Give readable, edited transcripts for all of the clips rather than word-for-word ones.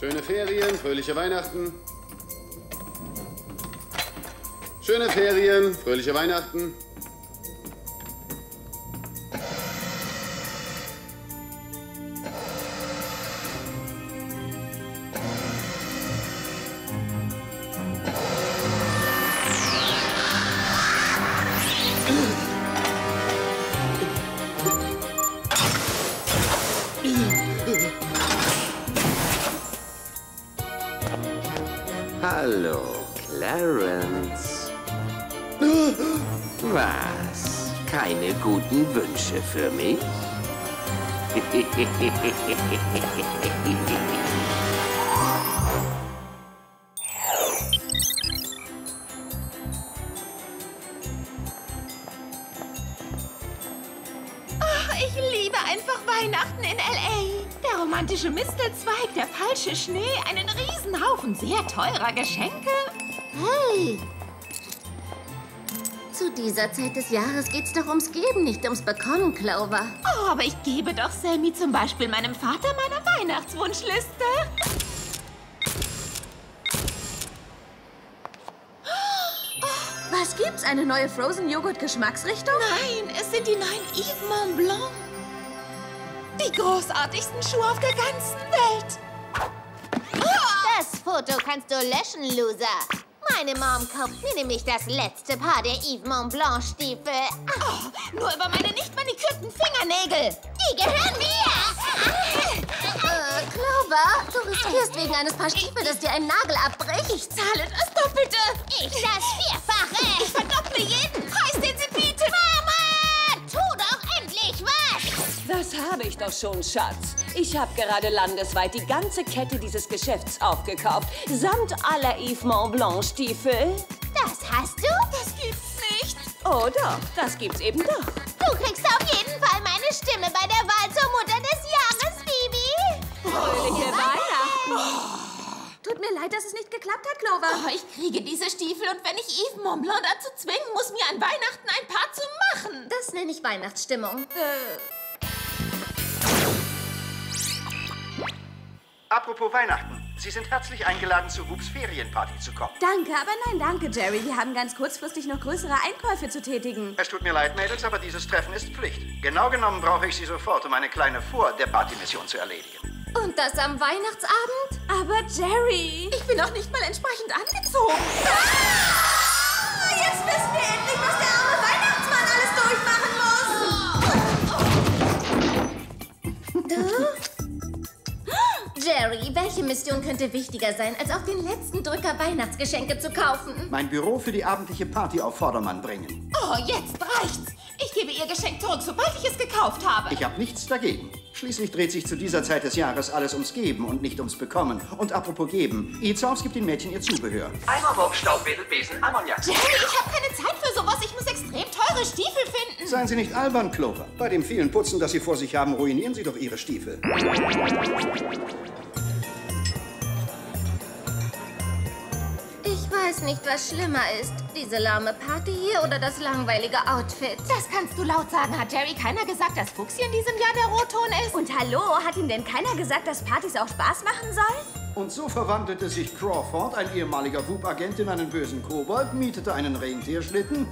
Schöne Ferien, fröhliche Weihnachten. Schöne Ferien, fröhliche Weihnachten. Hallo, Clarence. Was? Keine guten Wünsche für mich? Ich liebe einfach Weihnachten in L.A. Der romantische Mistelzweig, der falsche Schnee, einen Riesenhaufen sehr teurer Geschenke. Hey! Zu dieser Zeit des Jahres geht's doch ums Geben, nicht ums Bekommen, Clover. Oh, aber ich gebe doch Sammy zum Beispiel meinem Vater meine Weihnachtswunschliste. Was gibt's? Eine neue Frozen-Joghurt-Geschmacksrichtung? Nein, es sind die neuen Yves Mont Blanc. Die großartigsten Schuhe auf der ganzen Welt. Das Foto kannst du löschen, Loser. Meine Mom kauft mir nämlich das letzte Paar der Yves Mont Blanc Stiefel. Oh, nur über meine nicht manikürten Fingernägel. Die gehören mir! Clover, du riskierst wegen eines Paar Stiefel, dass dir ein Nagel abbricht. Ich zahle das Doppelte. Ich das Vierfache! Ich verdopple jeden Preis, den sie bietet. Mama, tu doch endlich was! Das habe ich doch schon, Schatz. Ich habe gerade landesweit die ganze Kette dieses Geschäfts aufgekauft, samt aller Yves Mont Blanc Stiefel. Das hast du? Das gibt's nicht. Oh doch, das gibt's eben doch. Du kriegst auf jeden Fall meine Stimme bei der Wahl zur Mutter des Jahres, Bibi. Fröhliche Weihnachten. Tut mir leid, dass es nicht geklappt hat, Clover. Oh, ich kriege diese Stiefel und wenn ich Yves Mont Blanc dazu zwingen muss, mir an Weihnachten ein Paar zu machen. Das nenne ich Weihnachtsstimmung. Apropos Weihnachten. Sie sind herzlich eingeladen, zu Hoops Ferienparty zu kommen. Danke, aber nein, danke, Jerry. Wir haben ganz kurzfristig noch größere Einkäufe zu tätigen. Es tut mir leid, Mädels, aber dieses Treffen ist Pflicht. Genau genommen brauche ich Sie sofort, um eine kleine Vor-der-Party-Mission zu erledigen. Und das am Weihnachtsabend? Aber Jerry! Ich bin noch nicht mal entsprechend angezogen. Jetzt wissen wir endlich, was der arme Weihnachtsmann alles durchmachen muss. Jerry, welche Mission könnte wichtiger sein, als auf den letzten Drücker Weihnachtsgeschenke zu kaufen? Mein Büro für die abendliche Party auf Vordermann bringen. Oh, jetzt reicht's. Ich gebe Ihr Geschenk zurück, sobald ich es gekauft habe. Ich habe nichts dagegen. Schließlich dreht sich zu dieser Zeit des Jahres alles ums Geben und nicht ums Bekommen. Und apropos Geben, Izaus gibt den Mädchen ihr Zubehör. Eimerwurf, Staubwedel, Besen, Ammoniak. Jerry, ich habe keine Zeit für sowas. Ich muss extrem teure Stiefel finden. Seien Sie nicht albern, Clover. Bei dem vielen Putzen, das Sie vor sich haben, ruinieren Sie doch Ihre Stiefel. Ich weiß nicht, was schlimmer ist. Diese lahme Party hier oder das langweilige Outfit? Das kannst du laut sagen. Hat Jerry keiner gesagt, dass Fuchsi in diesem Jahr der Rotton ist? Und hallo, hat Ihnen denn keiner gesagt, dass Partys auch Spaß machen sollen? Und so verwandelte sich Crawford, ein ehemaliger Whoop-Agent, in einen bösen Kobold, mietete einen Rentierschlitten.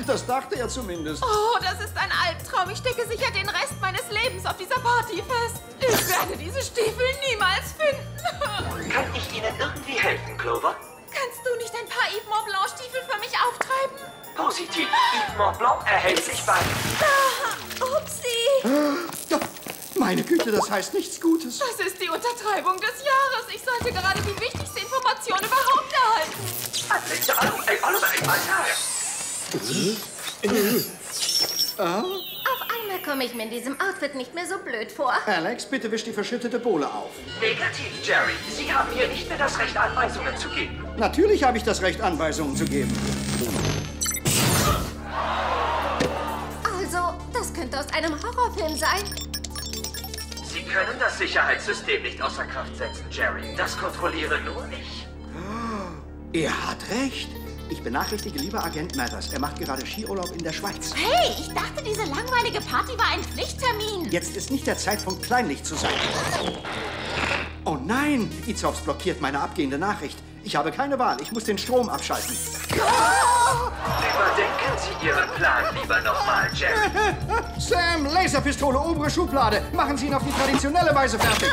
Das dachte er zumindest. Oh, das ist ein Albtraum. Ich stecke sicher den Rest meines Lebens auf dieser Party fest. Ich werde diese Stiefel niemals finden. Kann ich Ihnen irgendwie helfen, Clover? Kannst du nicht ein paar Yves Mont Blanc Stiefel für mich auftreiben? Positiv. Yves Mont Blanc erhält sich bei... Upsi! Meine Güte, das heißt nichts Gutes. Das ist die Untertreibung des Jahres. Ich sollte gerade die wichtigste Information überhaupt erhalten. Auf einmal komme ich mir in diesem Outfit nicht mehr so blöd vor. Alex, bitte wisch die verschüttete Bohle auf. Negativ, Jerry. Sie haben hier nicht mehr das Recht, Anweisungen zu geben. Natürlich habe ich das Recht, Anweisungen zu geben. Also, das könnte aus einem Horrorfilm sein. Sie können das Sicherheitssystem nicht außer Kraft setzen, Jerry. Das kontrolliere nur ich. Er hat recht. Ich benachrichtige lieber Agent Mathers. Er macht gerade Skiurlaub in der Schweiz. Hey, ich dachte, diese langweilige Party war ein Pflichttermin. Jetzt ist nicht der Zeitpunkt, kleinlich zu sein. Oh nein, Izovs blockiert meine abgehende Nachricht. Ich habe keine Wahl, ich muss den Strom abschalten. Überdenken Sie Ihren Plan lieber nochmal, Jerry. Sam, Laserpistole, obere Schublade. Machen Sie ihn auf die traditionelle Weise fertig.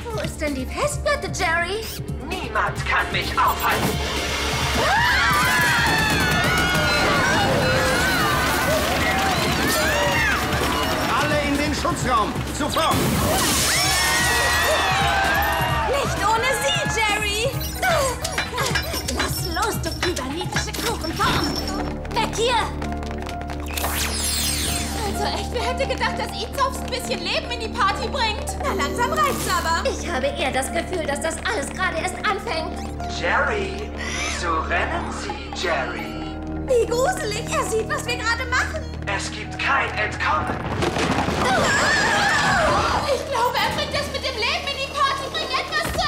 Wo ist denn die Festplatte, Jerry? Niemand kann mich aufhalten. Alle in den Schutzraum, sofort. Nicht ohne sie, Jerry! Lass los, du kybernetische Kuchenform! Weg hier! Also echt, wer hätte gedacht, dass Izovs ein bisschen Leben in die Party bringt? Na, langsam reicht's aber. Ich habe eher das Gefühl, dass das alles gerade erst anfängt. Jerry, wieso rennen Sie, Jerry? Wie gruselig. Er sieht, was wir gerade machen. Es gibt kein Entkommen. Ich glaube, er bringt das mit dem Leben in die Party, bringt etwas zu.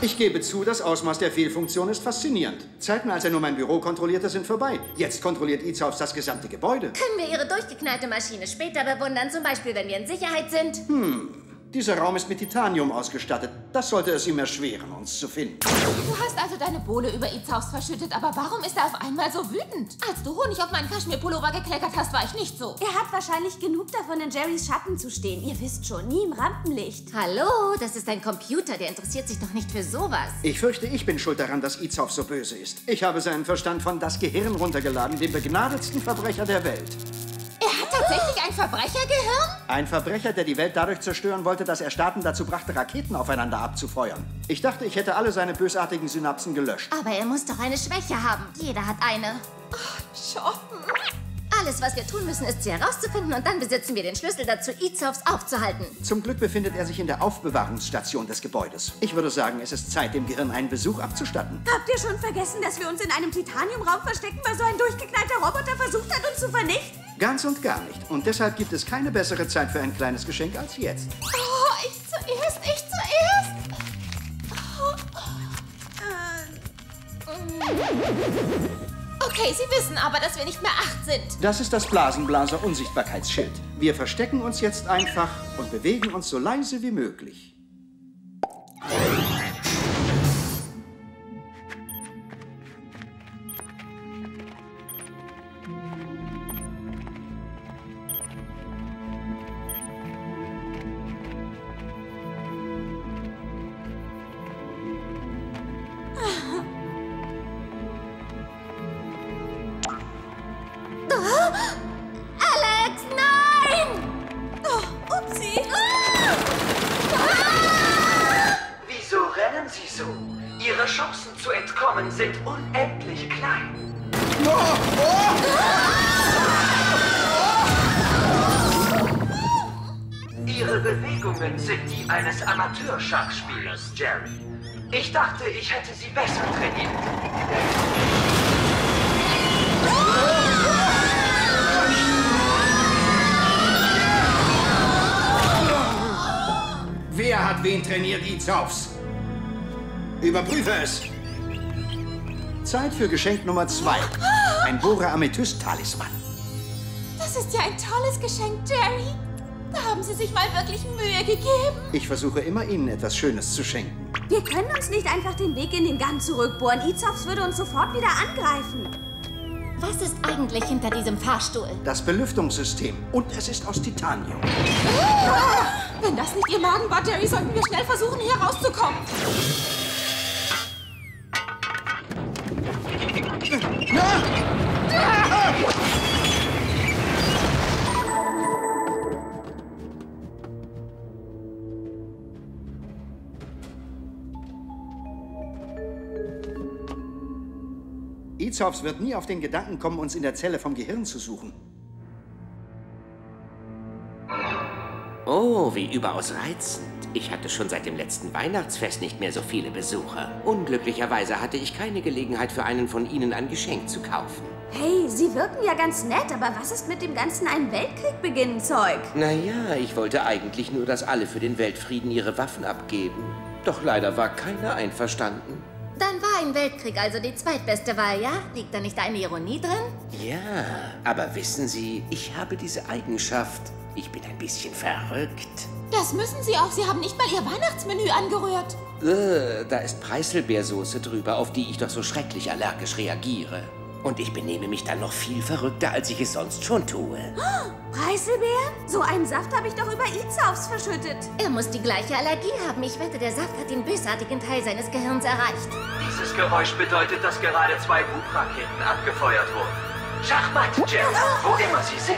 Ich gebe zu, das Ausmaß der Fehlfunktion ist faszinierend. Zeiten, als er nur mein Büro kontrollierte, sind vorbei. Jetzt kontrolliert Izovs das gesamte Gebäude. Können wir Ihre durchgeknallte Maschine später bewundern, zum Beispiel, wenn wir in Sicherheit sind? Dieser Raum ist mit Titanium ausgestattet. Das sollte es ihm erschweren, uns zu finden. Du hast also deine Bohle über Izovs verschüttet, aber warum ist er auf einmal so wütend? Als du Honig auf meinen Kaschmirpullover gekleckert hast, war ich nicht so. Er hat wahrscheinlich genug davon, in Jerrys Schatten zu stehen. Ihr wisst schon, nie im Rampenlicht. Hallo, das ist ein Computer, der interessiert sich doch nicht für sowas. Ich fürchte, ich bin schuld daran, dass Izov so böse ist. Ich habe seinen Verstand von Das Gehirn runtergeladen, dem begnadetsten Verbrecher der Welt. Er hat tatsächlich ein Verbrechergehirn? Ein Verbrecher, der die Welt dadurch zerstören wollte, dass er Staaten dazu brachte, Raketen aufeinander abzufeuern. Ich dachte, ich hätte alle seine bösartigen Synapsen gelöscht. Aber er muss doch eine Schwäche haben. Jeder hat eine. Schoppen. Alles, was wir tun müssen, ist sie herauszufinden und dann besitzen wir den Schlüssel dazu, Izovs aufzuhalten. Zum Glück befindet er sich in der Aufbewahrungsstation des Gebäudes. Ich würde sagen, es ist Zeit, dem Gehirn einen Besuch abzustatten. Habt ihr schon vergessen, dass wir uns in einem Titaniumraum verstecken, weil so ein durchgeknallter Roboter versucht hat, uns zu vernichten? Ganz und gar nicht. Und deshalb gibt es keine bessere Zeit für ein kleines Geschenk als jetzt. Oh, ich zuerst. Okay, Sie wissen aber, dass wir nicht mehr 8 sind. Das ist das Blasenblaser-Unsichtbarkeitsschild. Wir verstecken uns jetzt einfach und bewegen uns so leise wie möglich. Alex, nein! Oh, upsie. Wieso rennen Sie so? Ihre Chancen zu entkommen sind unendlich klein. Ihre Bewegungen sind die eines Amateur-Schachspielers, Jerry. Ich dachte, ich hätte Sie besser trainiert. Wer hat wen trainiert, Izovs? Überprüfe es. Zeit für Geschenk Nummer 2. Ein Bora-Amethyst-Talisman. Das ist ja ein tolles Geschenk, Jerry. Da haben Sie sich mal wirklich Mühe gegeben. Ich versuche immer, Ihnen etwas Schönes zu schenken. Wir können uns nicht einfach den Weg in den Gang zurückbohren. Izovs würde uns sofort wieder angreifen. Was ist eigentlich hinter diesem Fahrstuhl? Das Belüftungssystem. Und es ist aus Titanium. Wenn das nicht Ihr Magen war, Jerry, sollten wir schnell versuchen, hier rauszukommen. Izovs wird nie auf den Gedanken kommen, uns in der Zelle vom Gehirn zu suchen. Oh, wie überaus reizend. Ich hatte schon seit dem letzten Weihnachtsfest nicht mehr so viele Besucher. Unglücklicherweise hatte ich keine Gelegenheit für einen von Ihnen ein Geschenk zu kaufen. Hey, Sie wirken ja ganz nett, aber was ist mit dem ganzen Einen Weltkrieg beginnen Zeug? Naja, ich wollte eigentlich nur, dass alle für den Weltfrieden ihre Waffen abgeben. Doch leider war keiner einverstanden. Dann war ein Weltkrieg also die zweitbeste Wahl, ja? Liegt da nicht eine Ironie drin? Ja, aber wissen Sie, ich habe diese Eigenschaft. Ich bin ein bisschen verrückt. Das müssen Sie auch. Sie haben nicht mal Ihr Weihnachtsmenü angerührt. Da ist Preiselbeersoße drüber, auf die ich doch so schrecklich allergisch reagiere. Und ich benehme mich dann noch viel verrückter, als ich es sonst schon tue. Preiselbeer? So einen Saft habe ich doch über Eats-Aufs verschüttet. Er muss die gleiche Allergie haben. Ich wette, der Saft hat den bösartigen Teil seines Gehirns erreicht. Dieses Geräusch bedeutet, dass gerade 2 Hubraketen abgefeuert wurden. Schachmatt, Jerry, wo immer sie sind.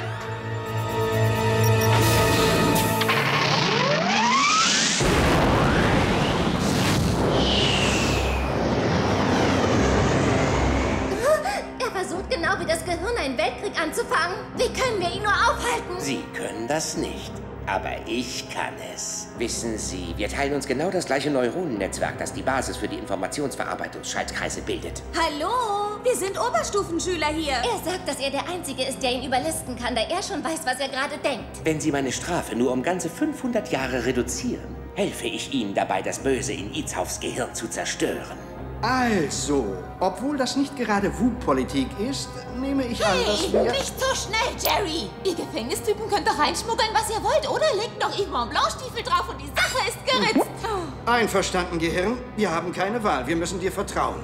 Genau wie das Gehirn, einen Weltkrieg anzufangen. Wie können wir ihn nur aufhalten? Sie können das nicht, aber ich kann es. Wissen Sie, wir teilen uns genau das gleiche Neuronennetzwerk, das die Basis für die Informationsverarbeitungsschaltkreise bildet. Hallo, wir sind Oberstufenschüler hier. Er sagt, dass er der Einzige ist, der ihn überlisten kann, da er schon weiß, was er gerade denkt. Wenn Sie meine Strafe nur um ganze 500 Jahre reduzieren, helfe ich Ihnen dabei, das Böse in Eats-Aufs Gehirn zu zerstören. Also, obwohl das nicht gerade Wut-Politik ist, nehme ich an, dass wir... Nicht so schnell, Jerry! Ihr Gefängnistypen könnt doch reinschmuggeln, was ihr wollt, oder? Legt noch Yves Mont Blanc-Stiefel drauf und die Sache ist geritzt. Einverstanden, Gehirn. Wir haben keine Wahl. Wir müssen dir vertrauen.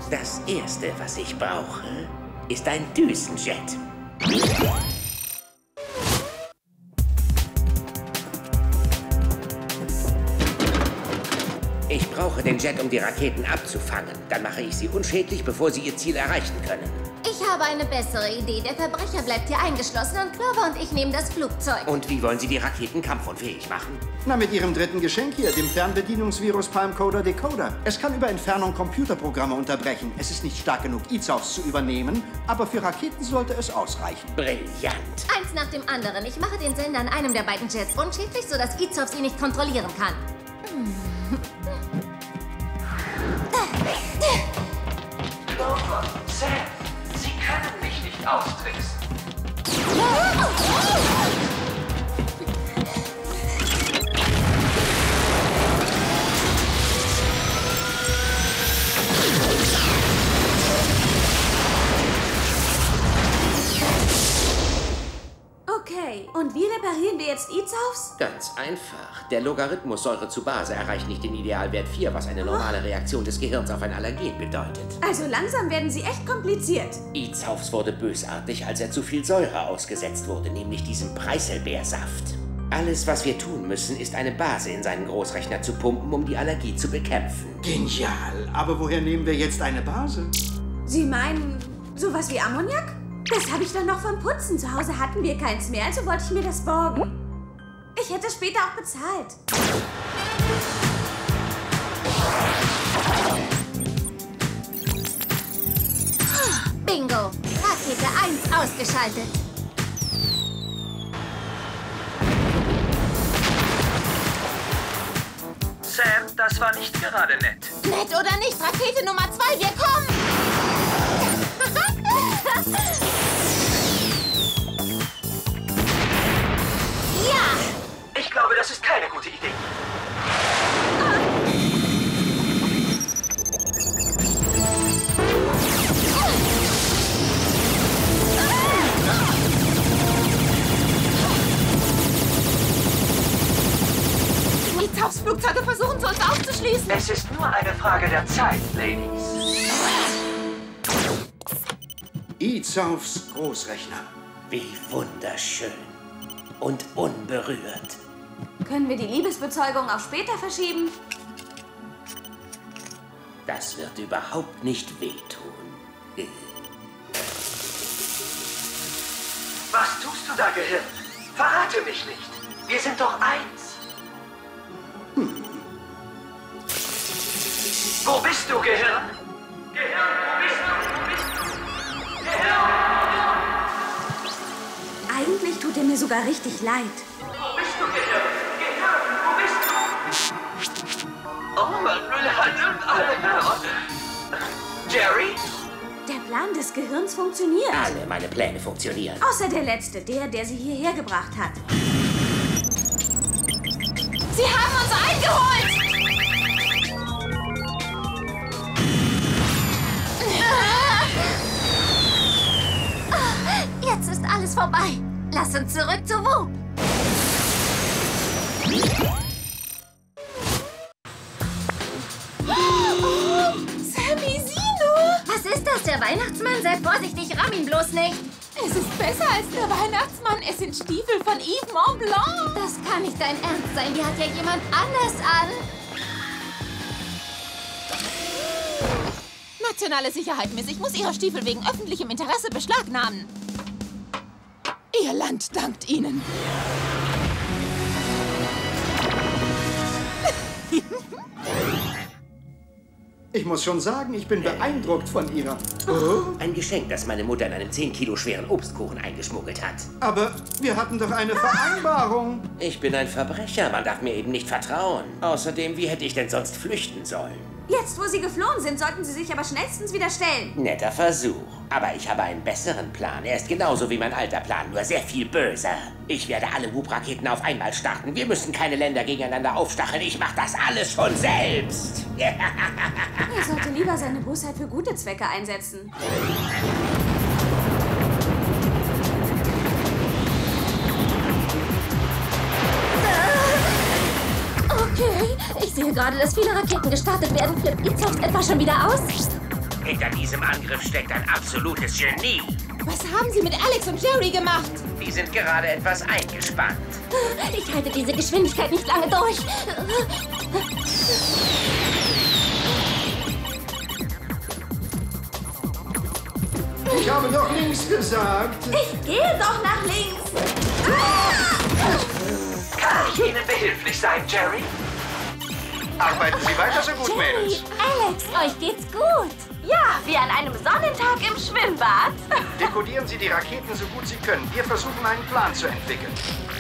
Das Erste, was ich brauche, ist ein Düsenjet. Ich brauche den Jet, um die Raketen abzufangen. Dann mache ich sie unschädlich, bevor sie ihr Ziel erreichen können. Ich habe eine bessere Idee. Der Verbrecher bleibt hier eingeschlossen und Clover und ich nehmen das Flugzeug. Und wie wollen Sie die Raketen kampfunfähig machen? Na, mit Ihrem dritten Geschenk hier, dem Fernbedienungsvirus Palmcoder Decoder. Es kann über Entfernung Computerprogramme unterbrechen. Es ist nicht stark genug, Eats-Aufs zu übernehmen, aber für Raketen sollte es ausreichen. Brillant. Eins nach dem anderen. Ich mache den Sender an einem der beiden Jets unschädlich, sodass Eats-Aufs ihn nicht kontrollieren kann. Clover, Sam, Sie können mich nicht austricksen. Okay, und wie reparieren wir jetzt Eats-Aufs? Ganz einfach. Der Logarithmus Säure zu Base erreicht nicht den Idealwert 4, was eine normale Reaktion des Gehirns auf ein Allergen bedeutet. Also langsam werden sie echt kompliziert. Eats-Aufs wurde bösartig, als er zu viel Säure ausgesetzt wurde, nämlich diesem Preiselbeersaft. Alles, was wir tun müssen, ist eine Base in seinen Großrechner zu pumpen, um die Allergie zu bekämpfen. Genial. Aber woher nehmen wir jetzt eine Base? Sie meinen sowas wie Ammoniak? Das habe ich doch noch vom Putzen. Zu Hause hatten wir keins mehr, also wollte ich mir das borgen. Ich hätte es später auch bezahlt. Bingo! Rakete 1 ausgeschaltet. Sam, das war nicht gerade nett. Nett oder nicht, Rakete Nummer 2, wir kommen! Ich glaube, das ist keine gute Idee. Die Taufsflugzeuge versuchen zu uns aufzuschließen. Es ist nur eine Frage der Zeit, Ladies. Eats-Aufs Großrechner. Wie wunderschön. Und unberührt. Können wir die Liebesbezeugung auf später verschieben? Das wird überhaupt nicht wehtun. Was tust du da, Gehirn? Verrate mich nicht. Wir sind doch eins. Wo bist du, Gehirn? Gehirn, wo bist du? Wo bist du? Gehirn! Eigentlich tut er mir mir sogar richtig leid. Wo bist du, Gehirn? Gehirn, wo bist du? Oh, Jerry? Der Plan des Gehirns funktioniert. Alle meine Pläne funktionieren. Außer der letzte, der sie hierher gebracht hat. Sie haben uns eingeholt! Jetzt ist alles vorbei. Lass uns zurück zu Whoop. Sammy, sieh nur! Was ist das? Der Weihnachtsmann? Sei vorsichtig, ramm ihn bloß nicht. Es ist besser als der Weihnachtsmann. Es sind Stiefel von Yves Mont Blanc. Das kann nicht dein Ernst sein. Die hat ja jemand anders an. Nationale Sicherheit, Miss. Ich muss Ihre Stiefel wegen öffentlichem Interesse beschlagnahmen. Ihr Land dankt Ihnen. Ich muss schon sagen, ich bin beeindruckt von Ihrer... Ein Geschenk, das meine Mutter in einem 10 Kilo schweren Obstkuchen eingeschmuggelt hat. Aber wir hatten doch eine Vereinbarung. Ich bin ein Verbrecher, man darf mir eben nicht vertrauen. Außerdem, wie hätte ich denn sonst flüchten sollen? Jetzt, wo sie geflohen sind, sollten sie sich aber schnellstens wieder stellen. Netter Versuch. Aber ich habe einen besseren Plan. Er ist genauso wie mein alter Plan, nur sehr viel böser. Ich werde alle Whoop-Raketen auf einmal starten. Wir müssen keine Länder gegeneinander aufstacheln. Ich mache das alles schon selbst. Er sollte lieber seine Bosheit für gute Zwecke einsetzen. Okay, ich sehe gerade, dass viele Raketen gestartet werden. Flippt E-Zox etwa schon wieder aus? Hinter diesem Angriff steckt ein absolutes Genie. Was haben Sie mit Alex und Jerry gemacht? Die sind gerade etwas eingespannt. Ich halte diese Geschwindigkeit nicht lange durch. Ich habe doch links gesagt. Ich gehe doch nach links. Kann ich Ihnen behilflich sein, Jerry? Arbeiten Sie weiter so gut, Mädels. Alex, euch geht's gut. Ja, wie an einem Sonnentag im Schwimmbad. Dekodieren Sie die Raketen so gut Sie können. Wir versuchen, einen Plan zu entwickeln.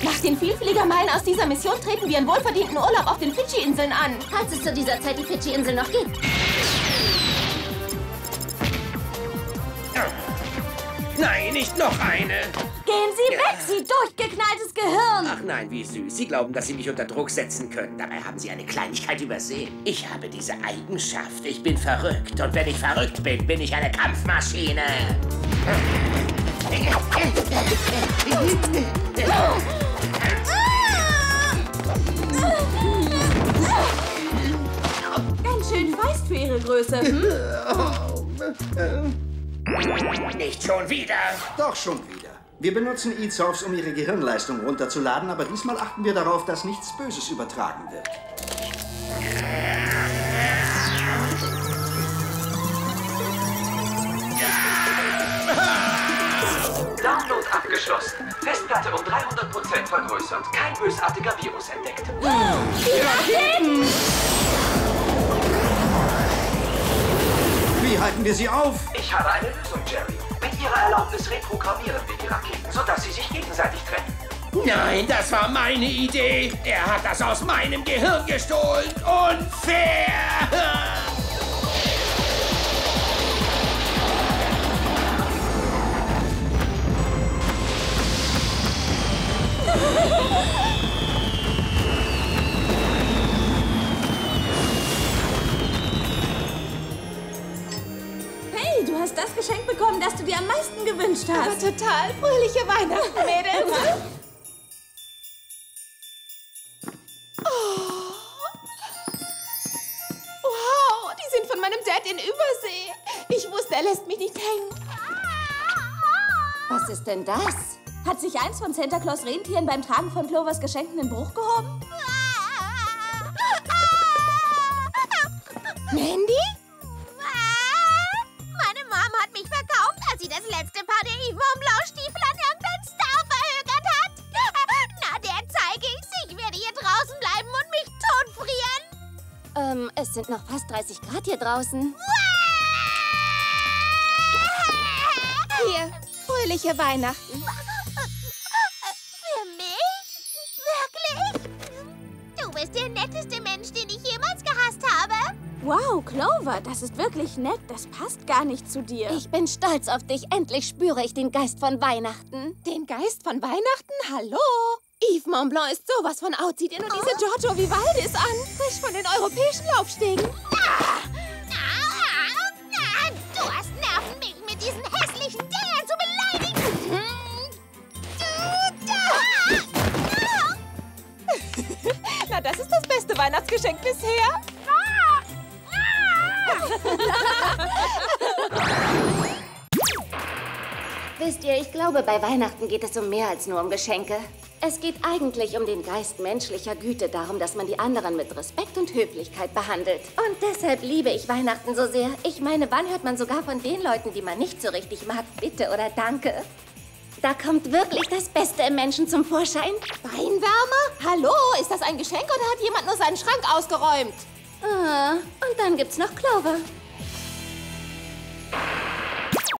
Nach den Vielfliegermeilen aus dieser Mission treten wir einen wohlverdienten Urlaub auf den Fidschi-Inseln an. Falls es zu dieser Zeit die Fidschi-Insel noch gibt. Nein, nicht noch eine. Gehen Sie weg, Sie durchgeknalltes Gehirn. Ach nein, wie süß. Sie glauben, dass Sie mich unter Druck setzen können. Dabei haben Sie eine Kleinigkeit übersehen. Ich habe diese Eigenschaft. Ich bin verrückt. Und wenn ich verrückt bin, bin ich eine Kampfmaschine. Ganz schön feist für Ihre Größe. Nicht schon wieder. Doch schon wieder. Wir benutzen E-Zox, um ihre Gehirnleistung runterzuladen, aber diesmal achten wir darauf, dass nichts Böses übertragen wird. Download abgeschlossen. Festplatte um 300% vergrößert. Kein bösartiger Virus entdeckt. Wie halten wir sie auf? Ich habe eine Lösung, Jerry. Mit Ihrer Erlaubnis reprogrammieren wir die Raketen, sodass sie sich gegenseitig treffen. Nein, das war meine Idee. Er hat das aus meinem Gehirn gestohlen. Unfair! Hey, du hast das Geschenk bekommen, das du dir am meisten gewünscht Aber hast. total fröhliche Weihnachten, Mädels. Wow, die sind von meinem Dad in Übersee. Ich wusste, er lässt mich nicht hängen. Was ist denn das? Hat sich eins von Santa Claus Rentieren beim Tragen von Clovers Geschenken in Bruch gehoben? Mandy? Meine Mom hat mich verkauft, als sie das letzte Paar der Yves Mont Blanc Stiefel an irgendeinen Star verhökert hat. Na, der zeige ich's. Ich werde hier draußen bleiben und mich totfrieren. Es sind noch fast 30 Grad hier draußen. Hier, fröhliche Weihnachten. ist der netteste Mensch, den ich jemals gehasst habe. Wow, Clover, das ist wirklich nett. Das passt gar nicht zu dir. Ich bin stolz auf dich. Endlich spüre ich den Geist von Weihnachten. Den Geist von Weihnachten? Hallo? Yves Mont Blanc ist sowas von out. Sieh dir nur diese Giorgio Vivaldis an. Frisch von den europäischen Laufstegen. Du hast Nerven, mich mit diesen hässlichen Dingern zu beleidigen. Na, das ist das beste Weihnachtsgeschenk bisher. Wisst ihr, ich glaube, bei Weihnachten geht es um mehr als nur um Geschenke. Es geht eigentlich um den Geist menschlicher Güte, darum, dass man die anderen mit Respekt und Höflichkeit behandelt. Und deshalb liebe ich Weihnachten so sehr. Ich meine, wann hört man sogar von den Leuten, die man nicht so richtig mag, bitte oder danke? Da kommt wirklich das Beste im Menschen zum Vorschein. Weinwärmer? Hallo, ist das ein Geschenk oder hat jemand nur seinen Schrank ausgeräumt? Ah, und dann gibt's noch Clover.